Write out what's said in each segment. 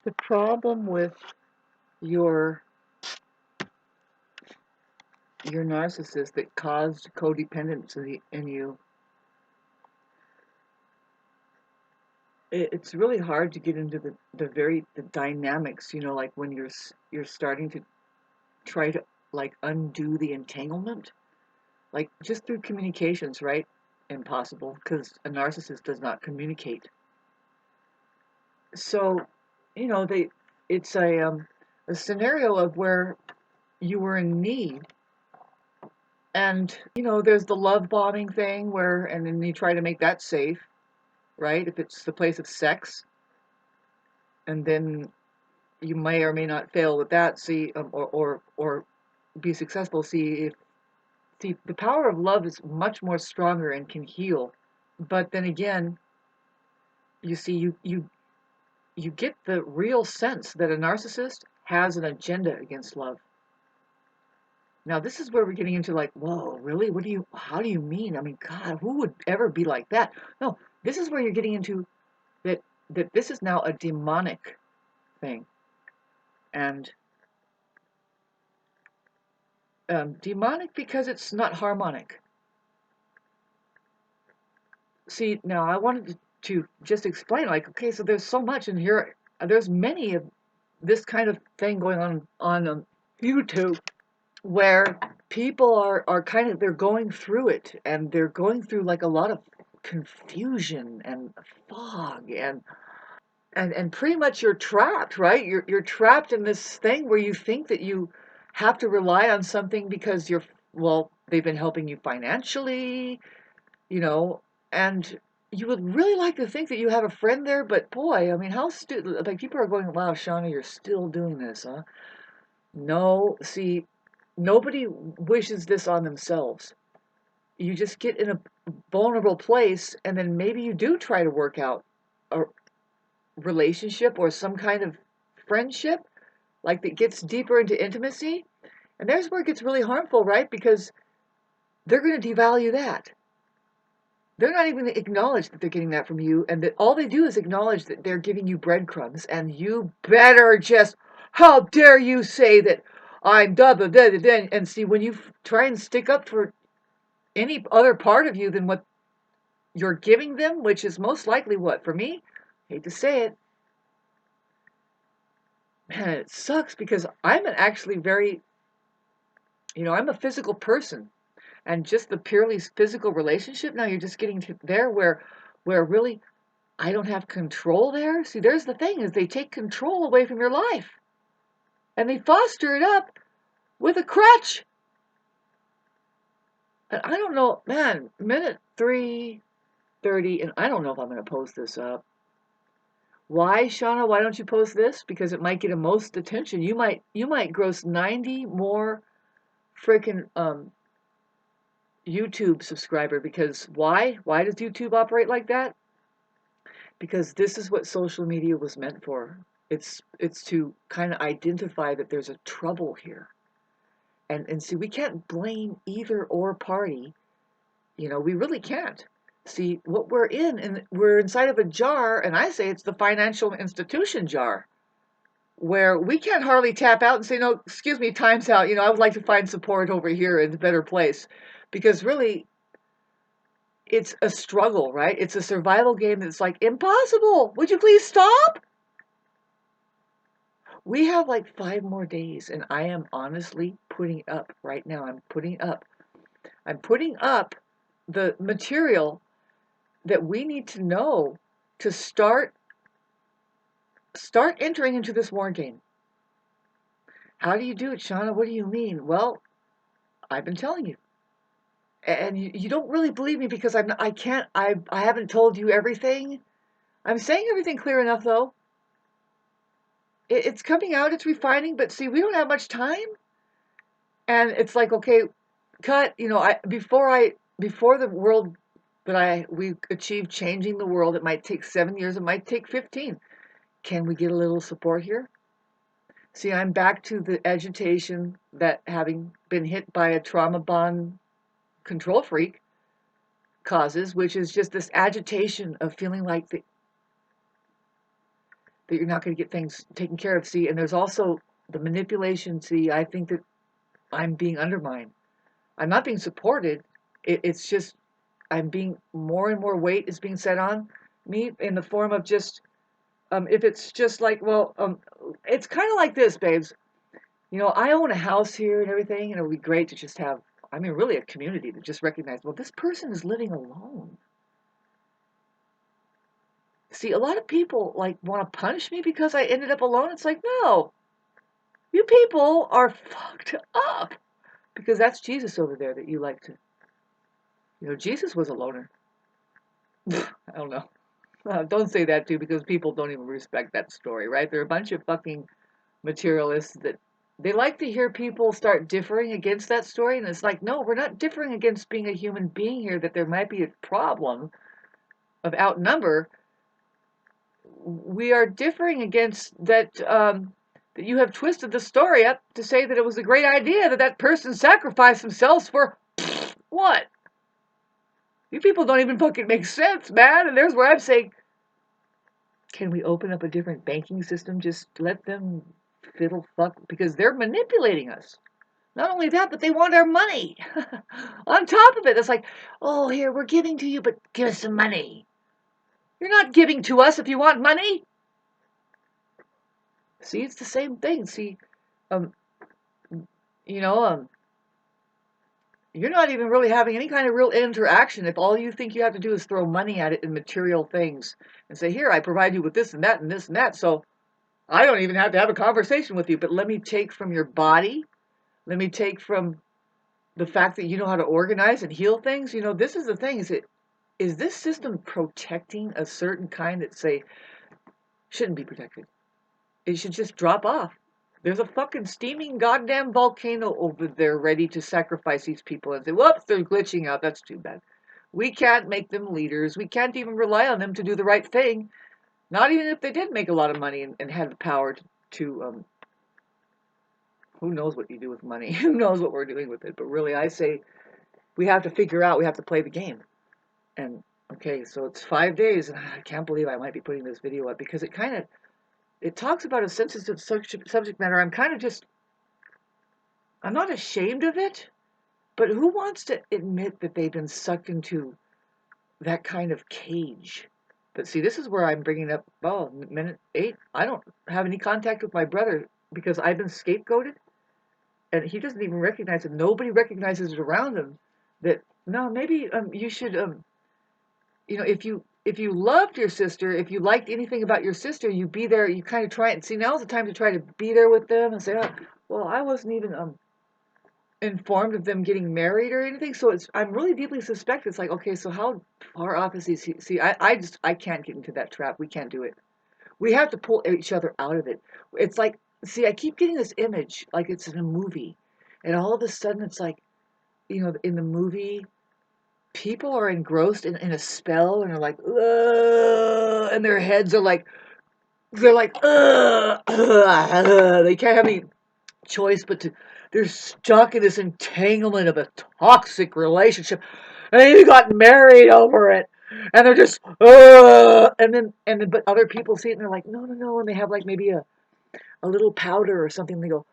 The problem with your narcissist that caused codependency in you, it's really hard to get into the dynamics, you know, like when you're starting to try to like undo the entanglement, like just through communications, right? Impossible, because a narcissist does not communicate. So, you know, it's a scenario of where you were in need. And, you know, there's the love bombing thing where, and then you try to make that safe, right? If it's the place of sex, and then you may or may not fail with that, see, or be successful. See, the power of love is much more stronger and can heal. But then again, you see, you get the real sense that a narcissist has an agenda against love. Now, this is where we're getting into like, whoa, really? How do you mean? I mean, God, who would ever be like that? No, this is where you're getting into that this is now a demonic thing. And demonic because it's not harmonic. See, now I wanted to just explain, like, okay, so there's so much in here. There's many of this kind of thing going on YouTube where people are kind of, they're going through it, and they're going through like a lot of confusion and fog, and pretty much you're trapped, right? You're trapped in this thing where you think that you have to rely on something because well, they've been helping you financially, you know, and you would really like to think that you have a friend there, but boy, I mean, like people are going, wow, Shauna, you're still doing this, huh? No, see, nobody wishes this on themselves. You just get in a vulnerable place, and then maybe you do try to work out a relationship or some kind of friendship, like that gets deeper into intimacy. And there's where it gets really harmful, right? Because they're going to devalue that. They're not even going to acknowledge that they're getting that from you, and that all they do is acknowledge that they're giving you breadcrumbs, and you better just, how dare you say that I'm da da da da da. And see, when you try and stick up for any other part of you than what you're giving them, which is most likely what, for me, hate to say it, man, it sucks because I'm actually very, you know, I'm a physical person, and just the purely physical relationship. Now you're just getting to there where really I don't have control there. See, there's the thing is they take control away from your life, and they foster it up with a crutch. And I don't know, man. Minute 3:30, and I don't know if I'm going to post this up. Why, Shauna? Why don't you post this? Because it might get the most attention. You might gross 90 more freaking YouTube subscriber. Because why? Why does YouTube operate like that? Because this is what social media was meant for. It's to kind of identify that there's a trouble here. And see, we can't blame either or party. You know, we really can't. See, what we're in, and we're inside of a jar, and I say it's the financial institution jar, where we can't hardly tap out and say, no, excuse me, time's out. You know, I would like to find support over here in a better place. Because really, it's a struggle, right? It's a survival game that's like, impossible. Would you please stop? We have like 5 more days, and I am honestly putting up right now. I'm putting up the material that we need to know to start entering into this war game. How do you do it, Shauna? What do you mean? Well, I've been telling you. And you don't really believe me because I haven't told you everything. I'm saying everything clear enough though. It's coming out, it's refining, but see, we don't have much time. And it's like, okay, cut, you know, before the world that we achieve changing the world, it might take 7 years, it might take 15. Can we get a little support here? See, I'm back to the agitation that having been hit by a trauma bond control freak causes, which is just this agitation of feeling like that you're not going to get things taken care of. See, and there's also the manipulation. See, I think that I'm being undermined. I'm not being supported. It's just I'm being more and more weight is being set on me in the form of just if it's just like it's kind of like this, babes. You know, I own a house here and everything, and it would be great to just have, I mean, really a community to just recognize, well, this person is living alone. See, a lot of people like want to punish me because I ended up alone. It's like, no, you people are fucked up because that's Jesus over there that you like to, Jesus was a loner. I don't know. Don't say that too because people don't even respect that story, right? They're a bunch of fucking materialists that they like to hear people start differing against that story. And it's like, no, we're not differing against being a human being here, that there might be a problem of outnumber. We are differing against that, that you have twisted the story up to say that it was a great idea that that person sacrificed themselves for what? You people don't even fucking make sense, man. And there's where I'm saying, can we open up a different banking system? Just let them fiddle fuck because they're manipulating us. Not only that, but they want our money. On top of it, it's like, oh, here, we're giving to you, but give us some money. You're not giving to us if you want money. See, it's the same thing. See, um, you know, you're not even really having any kind of real interaction if all you think you have to do is throw money at it in material things and say, here, I provide you with this and that and this and that. So I don't even have to have a conversation with you, but let me take from your body. Let me take from the fact that you know how to organize and heal things. This is the thing, is this system protecting a certain kind that say shouldn't be protected? It should just drop off. There's a fucking steaming goddamn volcano over there ready to sacrifice these people and say, whoops, they're glitching out. That's too bad. We can't make them leaders. We can't even rely on them to do the right thing. Not even if they did make a lot of money and had the power to who knows what you do with money? Who knows what we're doing with it? But really, I say we have to figure out, we have to play the game. And okay, so it's 5 days, and I can't believe I might be putting this video up because it talks about a sensitive subject matter. I'm not ashamed of it, but who wants to admit that they've been sucked into that kind of cage? But see, this is where I'm bringing up, minute 8, I don't have any contact with my brother because I've been scapegoated, and he doesn't even recognize it. Nobody recognizes it around him that, no, maybe you should, if you loved your sister, if you liked anything about your sister, you be there, you kind of try and see, now's the time to try to be there with them and say, oh, well, I wasn't even informed of them getting married or anything. So I'm really deeply suspect. It's like, okay, so how far off is he? See, I can't get into that trap. We can't do it. We have to pull each other out of it. It's like, see, I keep getting this image like it's in a movie, and all of a sudden it's like, in the movie, people are engrossed in a spell and are like, ugh, and their heads are like, they're like, ugh, they can't have any choice but they're stuck in this entanglement of a toxic relationship, and they even got married over it, and they're just, but other people see it and they're like, no, no, no, and they have like maybe a little powder or something, and they go,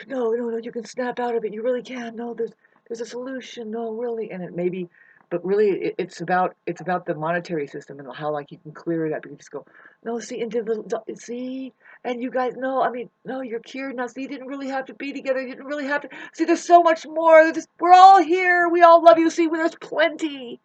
no, no, no, you can snap out of it, you really can, no, there's a solution, no, really, and it maybe, but really it's about the monetary system and how like you can clear it up. You can just go, no, see, see, and you guys, no, I mean, no, you're cured now. See, you didn't really have to be together. You didn't really have to. See, there's so much more. We're all here. We all love you. See, there's plenty.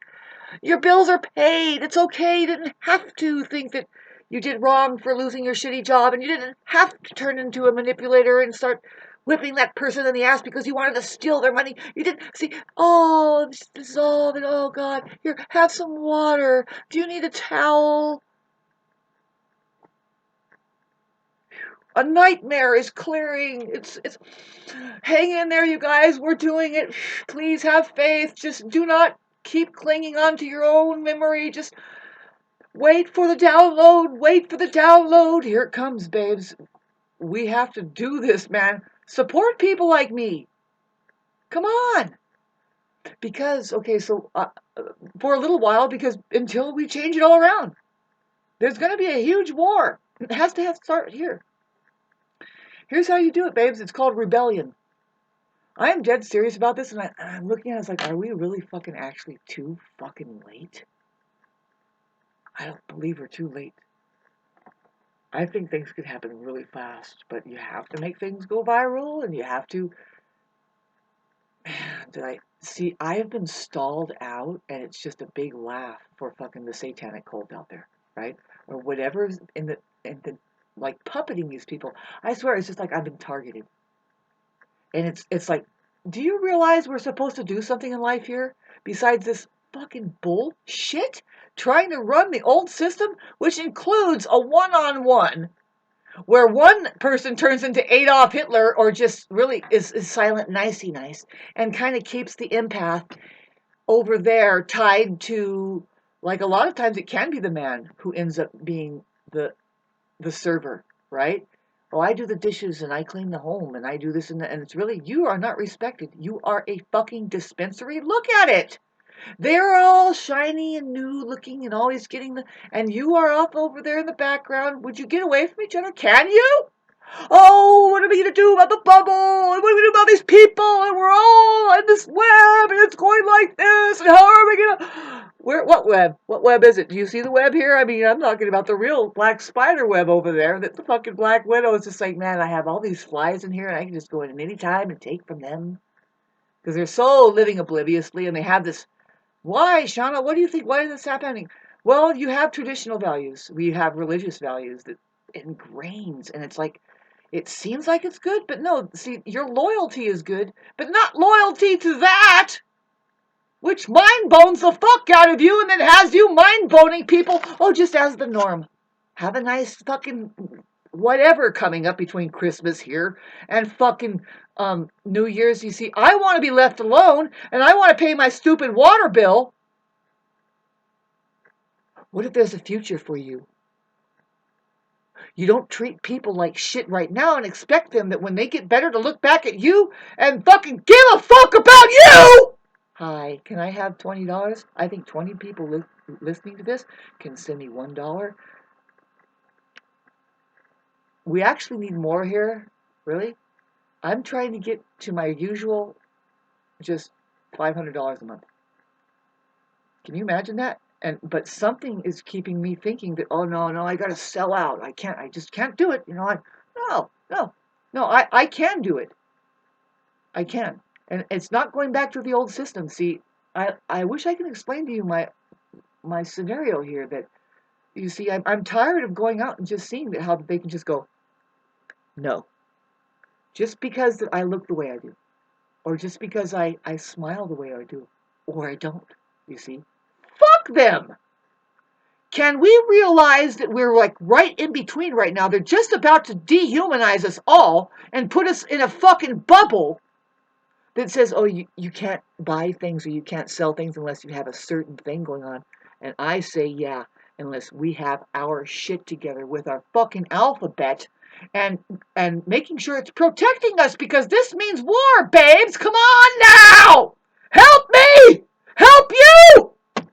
Your bills are paid. It's okay. You didn't have to think that you did wrong for losing your shitty job, and you didn't have to turn into a manipulator and start whipping that person in the ass because you wanted to steal their money. You didn't see, oh, dissolve it. Oh, God. Here, have some water. Do you need a towel? A nightmare is clearing. It's hang in there, you guys. We're doing it. Please have faith. Just do not keep clinging on to your own memory. Just wait for the download. Wait for the download. Here it comes, babes. We have to do this, man. Support people like me. Come on. Because, okay, so for a little while, because until we change it all around, there's going to be a huge war. It has to start here. Here's how you do it, babes. It's called rebellion. I am dead serious about this, and I'm looking at it, it's like, are we really fucking actually too fucking late? I don't believe we're too late. I think things could happen really fast, but you have to make things go viral, and you have to. Man, I have been stalled out, and it's just a big laugh for fucking the satanic cult out there, right? Or whatever's in the like puppeting these people. I swear, it's just like I've been targeted, and it's like, do you realize we're supposed to do something in life here besides this fucking bullshit? Trying to run the old system, which includes a one-on-one where one person turns into Adolf Hitler or just really is silent nicey nice and kind of keeps the empath over there tied to, like, a lot of times it can be the man who ends up being the server, right? Oh, I do the dishes and I clean the home and I do this and that, and it's really, you are not respected. You are a fucking dispensary. Look at it. They're all shiny and new looking and always getting and you are off over there in the background. Would you get away from each other? Can you? Oh, what are we going to do about the bubble? And what are we going to do about these people? And we're all in this web and it's going like this. And how are we going to... What web? What web is it? Do you see the web here? I mean, I'm talking about the real black spider web over there. That the fucking Black Widow is just like, man, I have all these flies in here and I can just go in any time and take from them. Because they're so living obliviously and they have this... Why, Shauna? What do you think? Why is this happening? Well, you have traditional values. We have religious values that ingrains, and it's like, it seems like it's good, but no, see, your loyalty is good, but not loyalty to that, which mind bones the fuck out of you and then has you mind boning people, oh, just as the norm. Have a nice fucking whatever coming up between Christmas here and fucking New Year's. You see, I want to be left alone and I want to pay my stupid water bill. What if there's a future for you? You don't treat people like shit right now and expect them that when they get better to look back at you and fucking give a fuck about you! Hi, can I have $20? I think 20 people listening to this can send me $1. We actually need more here. Really? I'm trying to get to my usual just $500 a month. Can you imagine that? But something is keeping me thinking that, oh no, I gotta sell out. I just can't do it. No, I can do it. I can. And it's not going back to the old system. See, I wish I could explain to you my scenario here that, you see, I'm tired of going out and just seeing how they can just go, no. Just because that I look the way I do. Or just because I smile the way I do. Or I don't, you see. Fuck them! Can we realize that we're like right in between right now? They're just about to dehumanize us all and put us in a fucking bubble that says, oh, you can't buy things or you can't sell things unless you have a certain thing going on. And I say, yeah, unless we have our shit together with our fucking alphabet and making sure it's protecting us, because this means war, babes. Come on now! Help me! Help you!